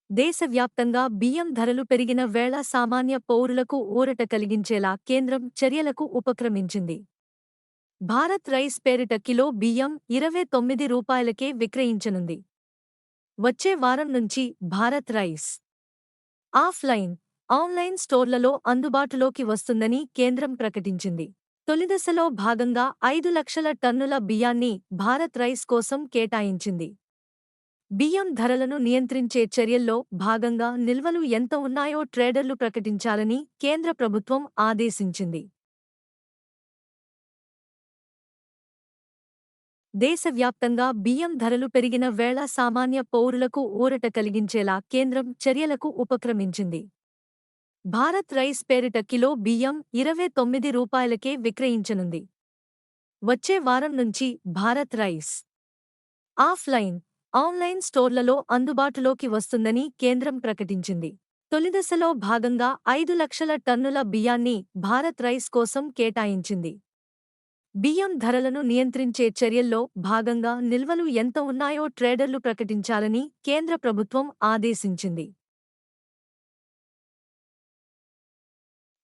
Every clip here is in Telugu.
దేశవ్యాప్తంగా బియ్యం ధరలు పెరిగిన వేళ సామాన్య పౌరులకు ఊరట కలిగించేలా కేంద్రం చర్యలకు ఉపక్రమించింది. భారత్ రైస్ పేరిట కిలో బియ్యం రూ. 29కే విక్రయించనుంది. వచ్చే వారం నుంచి భారత్ రైస్ ఆఫ్లైన్, ఆన్లైన్ స్టోర్లలో అందుబాటులోకి వస్తుందని కేంద్రం ప్రకటించింది. తొలిదశలో భాగంగా 5 లక్షల టన్నుల బియ్యాన్ని భారత్ రైస్ కోసం కేటాయించింది. బియ్యం ధరలను నియంత్రించే చర్యల్లో భాగంగా నిల్వలు ఎంత ఉన్నాయో ట్రేడర్లు ప్రకటించాలని కేంద్ర ప్రభుత్వం ఆదేశించింది. దేశవ్యాప్తంగా బియ్యం ధరలు పెరిగిన వేళ సామాన్య పౌరులకు ఊరట కలిగించేలా కేంద్రం చర్యలకు ఉపక్రమించింది. భారత్ రైస్ పేరిట కిలో బియ్యం రూ. 29కే విక్రయించనుంది. వచ్చే వారం నుంచి భారత్ రైస్ ఆఫ్లైన్, ఆన్లైన్ స్టోర్లలో అందుబాటులోకి వస్తుందని కేంద్రం ప్రకటించింది. తొలిదశలో భాగంగా 5 లక్షల టన్నుల బియ్యాన్ని భారత్ రైస్ కోసం కేటాయించింది. బియ్యం ధరలను నియంత్రించే చర్యల్లో భాగంగా నిల్వలు ఎంత ఉన్నాయో ట్రేడర్లు ప్రకటించాలని కేంద్ర ప్రభుత్వం ఆదేశించింది.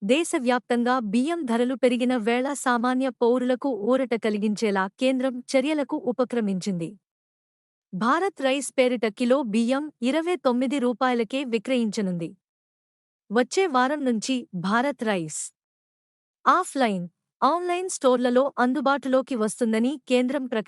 దేశవ్యాప్తంగా బియ్యం ధరలు పెరిగిన వేళ సామాన్య పౌరులకు ఊరట కలిగించేలా కేంద్రం చర్యలకు ఉపక్రమించింది. భారత్ రైస్ పేరిట కిలో బియ్యం రూ. 29కే విక్రయించనుంది. వచ్చే వారం నుంచి భారత్ రైస్ ఆఫ్లైన్, ఆన్లైన్ స్టోర్లలో అందుబాటులోకి వస్తుందని కేంద్రం